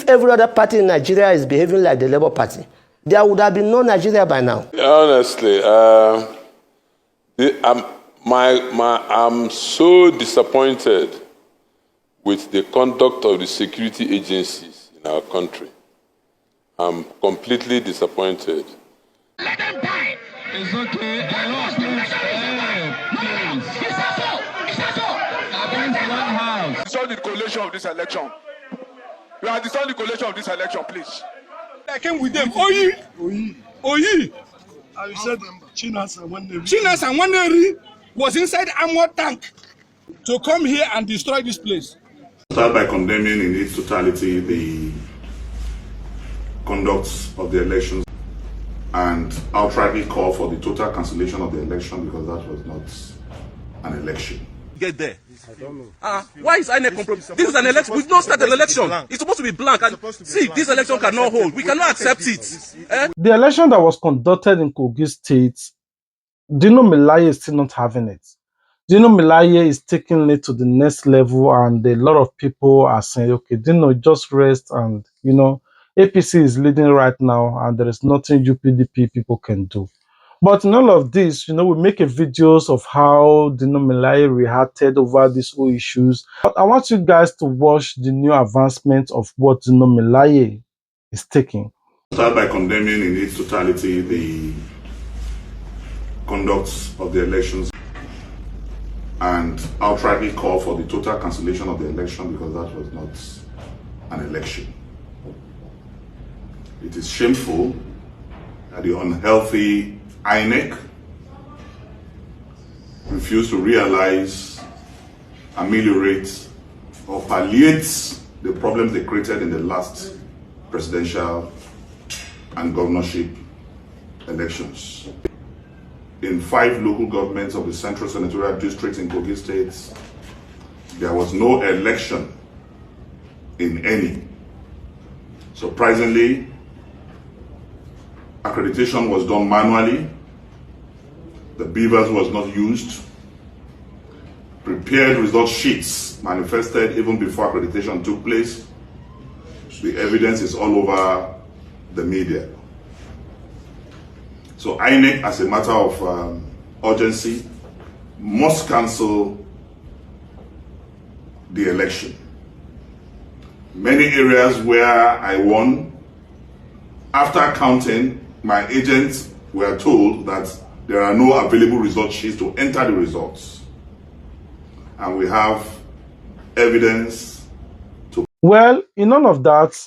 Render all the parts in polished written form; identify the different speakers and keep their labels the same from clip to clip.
Speaker 1: If every other party in Nigeria is behaving like the Labour Party, there would have been no Nigeria by now.
Speaker 2: Honestly, I'm so disappointed with the conduct of the security agencies in our country. I'm completely disappointed.
Speaker 3: Let them die.
Speaker 4: It's okay.
Speaker 5: Destroy the collation of this election. We are destroying the collation of this election, please.
Speaker 4: I came with them. Oyi.
Speaker 6: I said Chinas and
Speaker 4: Waneri was inside armor tank to come here and destroy this place.
Speaker 7: Start by condemning in its totality the conduct of the elections and outrightly call for the total cancellation of the election because that was not an election.
Speaker 8: Get there. I don't know. Why is Inec compromise? This is an election. We don't start an election. It's supposed to be blank. And see, this election cannot hold. We cannot accept it.
Speaker 9: The election that was conducted in Kogi State, Dino Melaye is still not having it. Dino Melaye is taking it to the next level, and a lot of people are saying, okay, Dino, just rest, and APC is leading right now, and there is nothing UPDP people can do. But in all of this, we make videos of how Dino Melaye reacted over these whole issues. But I want you guys to watch the new advancement of what Dino Melaye is taking.
Speaker 7: Start by condemning in its totality the conduct of the elections and outrightly call for the total cancellation of the election because that was not an election. It is shameful that the unhealthy Inec refused to realize, ameliorate, or palliate the problems they created in the last presidential and governorship elections. In 5 local governments of the Central Senatorial District in Kogi State, there was no election in any. Surprisingly, accreditation was done manually. The beavers was not used. Prepared result sheets manifested even before accreditation took place. The evidence is all over the media. So INEC, as a matter of urgency, must cancel the election. Many areas where I won, after counting, my agents were told that there are no available result sheets to enter the results. And we have evidence to...
Speaker 9: Well, in none of that,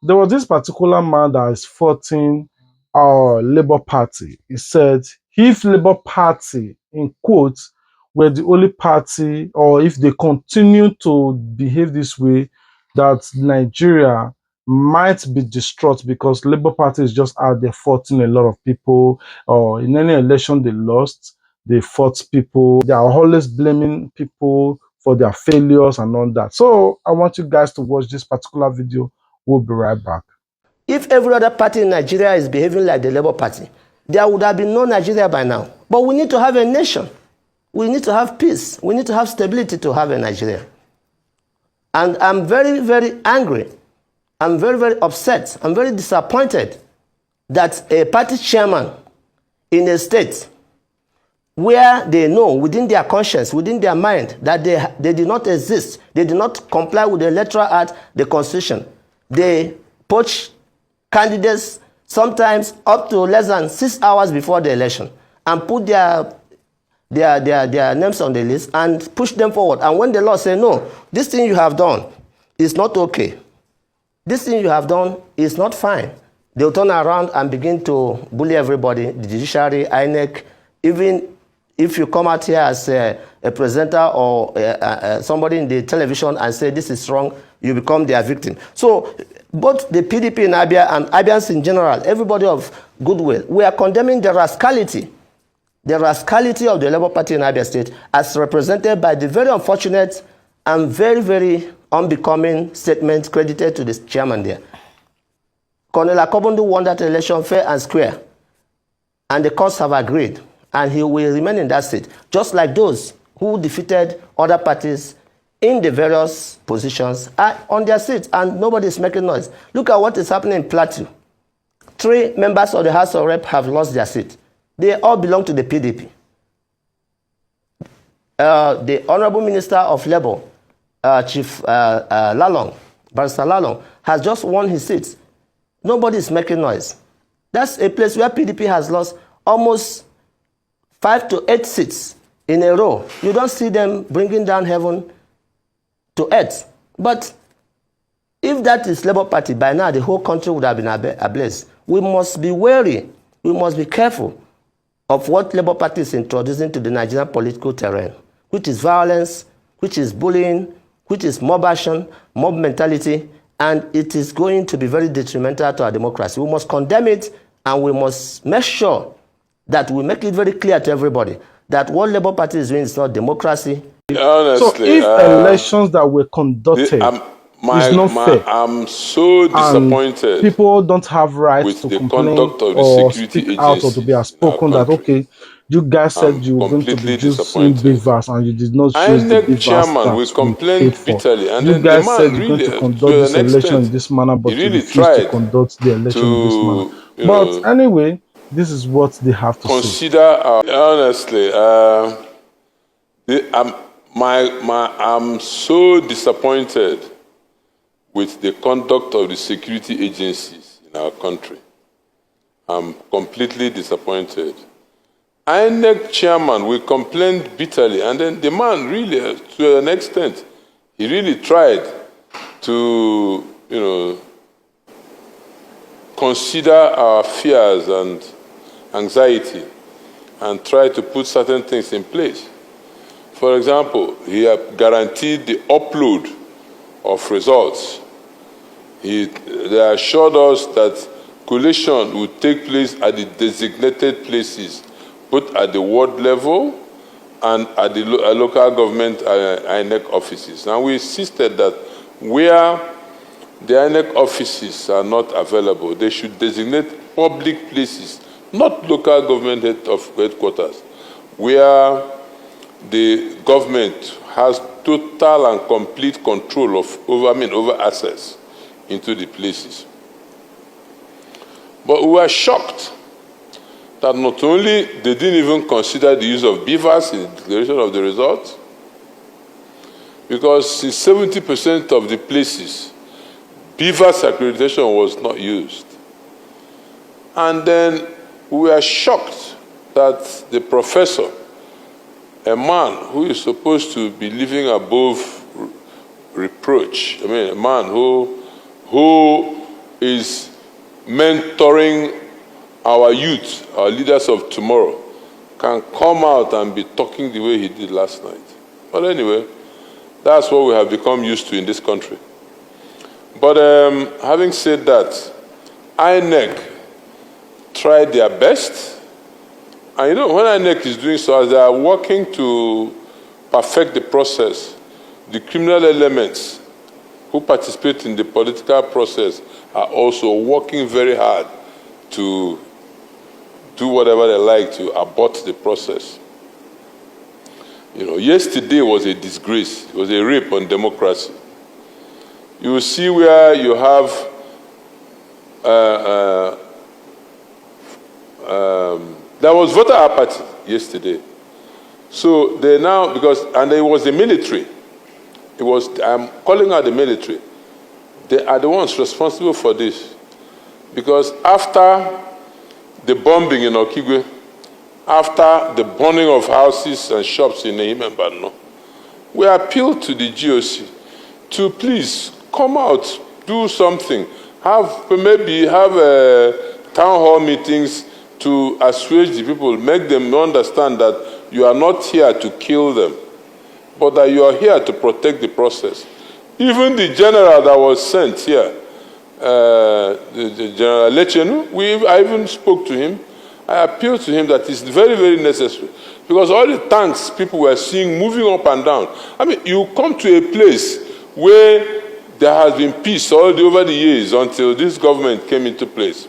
Speaker 9: there was this particular man that is fighting our Labour Party. He said, if Labour Party, in quotes, were the only party, or if they continue to behave this way, that Nigeria might be distraught because Labour Party is just out there fighting a lot of people, or in any election they lost, they fought people. They are always blaming people for their failures and all that. So I want you guys to watch this particular video. We'll be right back.
Speaker 1: If every other party in Nigeria is behaving like the Labour Party, there would have been no Nigeria by now. But we need to have a nation. We need to have peace. We need to have stability to have a Nigeria. And I'm very, very angry. I'm very, very upset. I'm very disappointed that a party chairman in a state where they know within their conscience, within their mind, that they did not exist, they did not comply with the Electoral Act, the Constitution. They poach candidates sometimes up to less than 6 hours before the election and put their names on the list and push them forward. And when the law says, no, this thing you have done is not okay, this thing you have done is not fine, they'll turn around and begin to bully everybody, the judiciary, INEC. Even if you come out here as a presenter or somebody in the television and say this is wrong, you become their victim. So both the PDP in Abia and Abians in general, everybody of goodwill, we are condemning the rascality of the Labour Party in Abia State as represented by the very unfortunate and very, very unbecoming statement credited to the chairman there. Colonel Akobundu won that election fair and square, and the courts have agreed, and he will remain in that seat, just like those who defeated other parties in the various positions are on their seats and nobody is making noise. Look at what is happening in Plateau. 3 members of the House of Rep have lost their seat. They all belong to the PDP. The Honorable Minister of Labour, Chief Lalong, Barrister Lalong, has just won his seat. Nobody is making noise. That's a place where PDP has lost almost 5 to 8 seats in a row. You don't see them bringing down heaven to earth. But if that is Labour Party, by now the whole country would have been ablaze. We must be wary. We must be careful of what Labour Party is introducing to the Nigerian political terrain, which is violence, which is bullying, which is mob action, mob mentality, and it is going to be very detrimental to our democracy. We must condemn it, and we must make sure that we make it very clear to everybody that what Labour Party is doing is not democracy.
Speaker 2: Honestly,
Speaker 9: so if elections that were conducted is not fair,
Speaker 2: I'm so disappointed.
Speaker 9: People don't have rights
Speaker 2: with
Speaker 9: to
Speaker 2: the
Speaker 9: complain
Speaker 2: conduct of the
Speaker 9: or
Speaker 2: security
Speaker 9: speak out or to be outspoken that, okay, you guys said you were going to be using beavers and you did not choose the beavers
Speaker 2: chairman, we complained bitterly, and you guys said you're going to conduct this election in this manner, but you refused to conduct the election in this manner.
Speaker 9: But anyway, this is what they have to
Speaker 2: consider. Honestly, I'm so disappointed with the conduct of the security agencies in our country. I'm completely disappointed. Inec chairman, we complained bitterly, and then the man really, to an extent, he really tried to, consider our fears and anxiety and try to put certain things in place. For example, he had guaranteed the upload of results. They assured us that collation would take place at the designated places, both at the ward level and at the local government INEC offices. And we insisted that where the INEC offices are not available, they should designate public places, not local government headquarters, where the government has total and complete control over access into the places. But we were shocked that not only they didn't even consider the use of beavers in the declaration of the results, because in 70% of the places, beavers accreditation was not used. And then we were shocked that the professor, a man who is supposed to be living above reproach, a man who is mentoring our youth, our leaders of tomorrow, can come out and be talking the way he did last night. But anyway, that's what we have become used to in this country. But having said that, INEC tried their best. And when INEC is doing so, as they are working to perfect the process, the criminal elements who participate in the political process are also working very hard to do whatever they like to abort the process. Yesterday was a disgrace. It was a rape on democracy. You will see where you have there was voter apathy yesterday. So they now, and it was the military. I'm calling out the military. They are the ones responsible for this. Because after the bombing in Okigwe, after the burning of houses and shops in Nehim and Bano, we appealed to the GOC to please come out, do something, maybe have town hall meetings to assuage the people, make them understand that you are not here to kill them, but that you are here to protect the process. Even the general that was sent here, the General Lechenu, I even spoke to him. I appealed to him that it's very, very necessary. Because all the tanks people were seeing moving up and down. You come to a place where there has been peace over the years until this government came into place.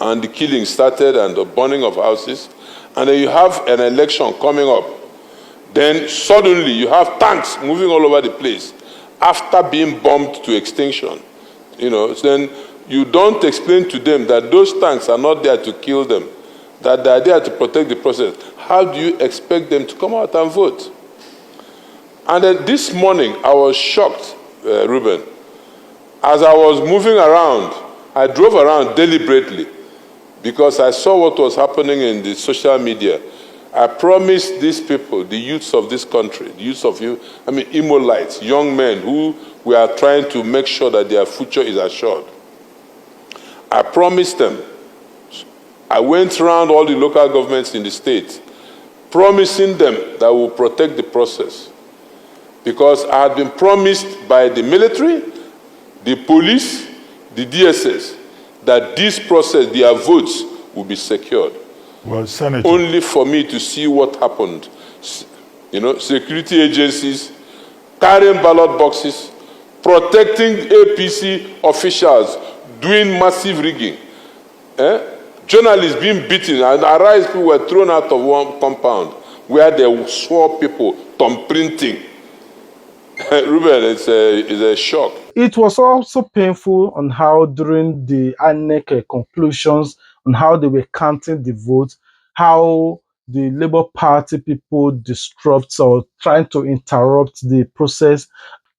Speaker 2: And the killing started and the burning of houses. And then you have an election coming up. Then suddenly you have tanks moving all over the place after being bombed to extinction. Then you don't explain to them that those tanks are not there to kill them, that they are there to protect the process. How do you expect them to come out and vote? And then this morning, I was shocked, Ruben. As I was moving around, I drove around deliberately because I saw what was happening in the social media. I promised these people, the youths of this country, the youths of Imolites, young men who we are trying to make sure that their future is assured. I promised them. I went around all the local governments in the state, promising them that we will protect the process. Because I had been promised by the military, the police, the DSS, that this process, their votes, will be secured.
Speaker 6: Well, Senator,
Speaker 2: only for me to see what happened. Security agencies carrying ballot boxes, protecting APC officials, doing massive rigging. Journalists being beaten, and arrested people were thrown out of one compound where they saw people thumbprinting. Ruben, it's a shock.
Speaker 9: It was also painful on how during the Inec conclusions, on how they were counting the votes, how the Labour Party people disrupt or trying to interrupt the process.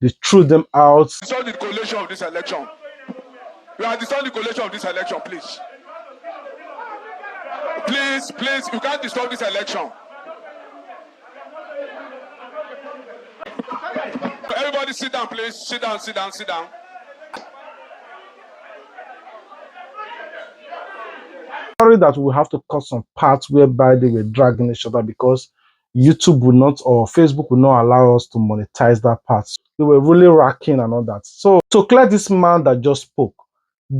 Speaker 9: They threw them out.
Speaker 5: Destroy the collation of this election. We are destroying the collation of this election, please. Please, you can't destroy this election. Everybody sit down, please. Sit down.
Speaker 9: Sorry that we have to cut some parts whereby they were dragging each other because YouTube will not, or Facebook will not allow us to monetize that part. They were really racking and all that. So to clear this man that just spoke,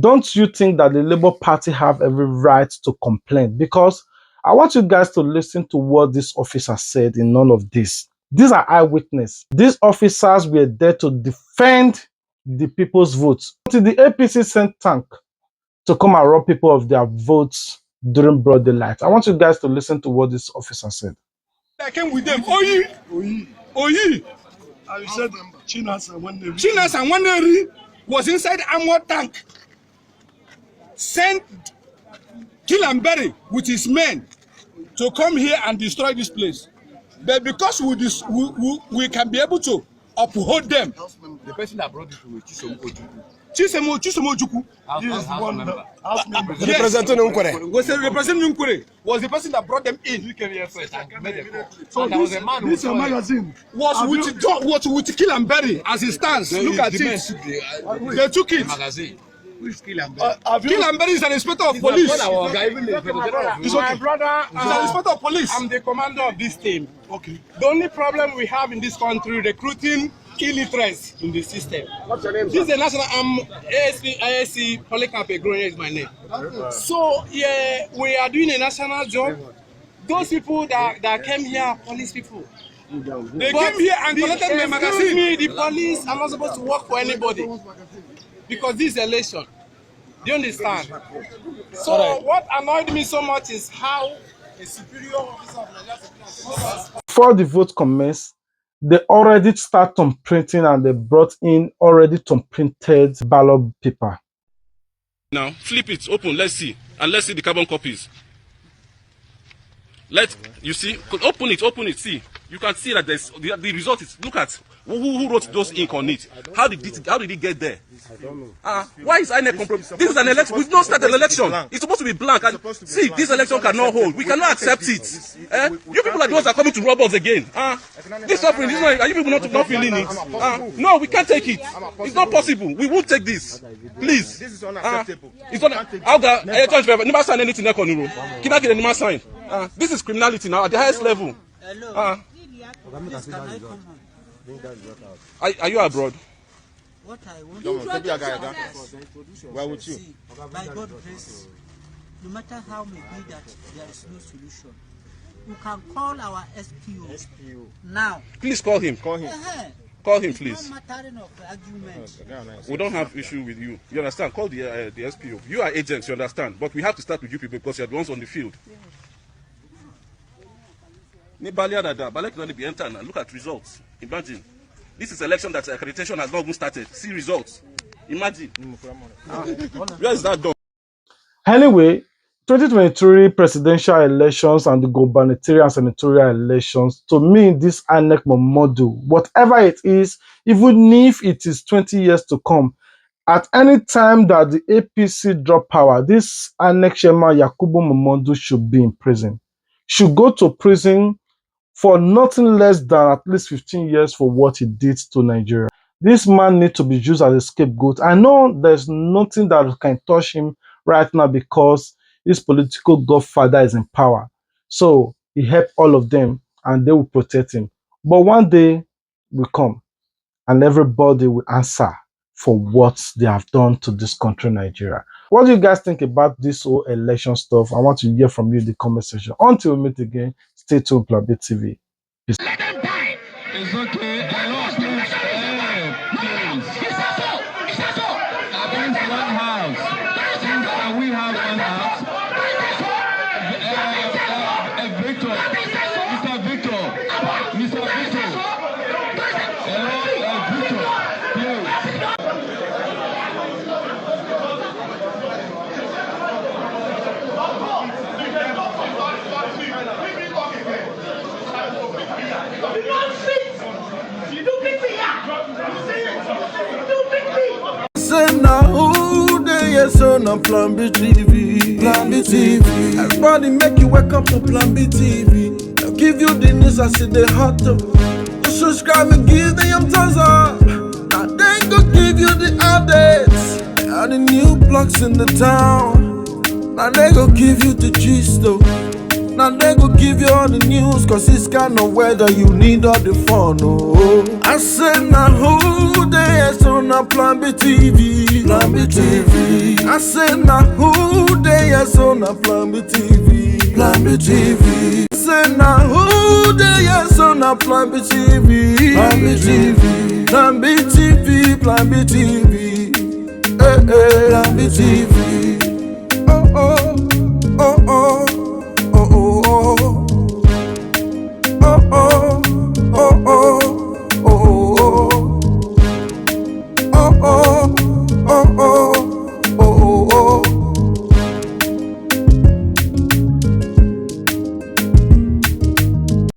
Speaker 9: don't you think that the Labour Party have every right to complain? Because I want you guys to listen to what this officer said in all of this. These are eyewitnesses. These officers were there to defend the people's votes. Until the APC sent tank to come and rob people of their votes during broad daylight. I want you guys to listen to what this officer said.
Speaker 4: I came with them. Oyi. I said Chinas and Waneri was inside armor tank. Sent Kilamberry with his men to come here and destroy this place. But because we can be able to uphold them.
Speaker 10: The person that brought it to
Speaker 4: Chisemojuku.
Speaker 10: Representing Nkure.
Speaker 4: Was the person that brought them in.
Speaker 10: He came here first and made a call. So there was a man who
Speaker 4: magazine was with Kilamberry as it stands. Look at it. They took it.
Speaker 10: Magazine.
Speaker 4: Kilamberry is an inspector of police.
Speaker 10: My brother is an inspector of police. I'm the commander of this team.
Speaker 4: Okay.
Speaker 10: The only problem we have in this country, recruiting illiterates in the system.
Speaker 4: What's your name?
Speaker 10: This is the national ASC Polycarp Egronia is my name. So yeah, we are doing a national job. Those people that came here are police people.
Speaker 4: They came here and collected my magazine.
Speaker 10: Excuse me, the police are not supposed to work for anybody. Because this election, do you understand? So what annoyed me so much is how a superior officer of Nigeria.
Speaker 9: Before the vote commenced, they already start printing and they brought in already printed ballot paper.
Speaker 8: Now flip it open, let's see, and let's see the carbon copies. You see, open it, see. You can see that there's the result is, look at who wrote those ink on it. How did it get there?
Speaker 6: I don't know.
Speaker 8: Why is Inec compromised? This is an election. We've not started an election. It's supposed to be blank. And see, this election cannot hold. We cannot accept it. You people are the ones that are coming to rob us again. This suffering, are you people not feeling it? No, we can't take it. It's not possible. We won't take this. Please.
Speaker 6: This is unacceptable.
Speaker 8: It's not. Never sign anything. Can I get a sign? This is criminality now at the highest level.
Speaker 11: Hello.
Speaker 8: Are you abroad?
Speaker 11: What I want
Speaker 6: Where would you?
Speaker 11: by God grace, no matter how may be that there is no solution, you can call our SPO. Now.
Speaker 8: Please call him. Call him, please.
Speaker 11: No mattering of argument.
Speaker 8: We don't have issue with you. You understand? Call the SPO. You are agents, you understand? But we have to start with you people because you are the ones on the field. Balek can only be entered now. Look at results. Imagine. This is election that accreditation has not even started. See results. Imagine. Where is that done?
Speaker 9: Anyway, 2023 presidential elections and the gubernatorial and senatorial elections, to me, this Inec model, whatever it is, even if it is 20 years to come, at any time that the APC drop power, this Inec chairman Yakubu Momodu should be in prison. Should go to prison for nothing less than at least 15 years for what he did to Nigeria. This man needs to be used as a scapegoat. I know there's nothing that can touch him right now because his political godfather is in power. So he helped all of them and they will protect him. But one day will come and everybody will answer for what they have done to this country, Nigeria. What do you guys think about this whole election stuff? I want to hear from you in the comment section. Until we meet again, stay tuned, Plan B TV. Peace.
Speaker 3: Let them die.
Speaker 5: It's okay. I lost please. Against one house. Can we have one house? Victor. Mr. Victor. Mr. Victor. Hello, Victor.
Speaker 12: Say now who they yes on a Plan B TV. Plan B TV. Everybody make you welcome to Plan B TV. I'll give you the news I see the hot up. You subscribe and give them thumbs up. Now they go give you the updates. They are the new blocks in the town. Now they go give you the gist though. Now they go give you all the news, cause it's kind of weather you need all the fun, oh. I said now who they is on a Plan B TV. Plan B TV. I said now who they is on a Plan B TV. Plan B TV. I said now who they is on a Plan B TV. Plan B TV. Plan B TV. Plan B TV. Plan B TV.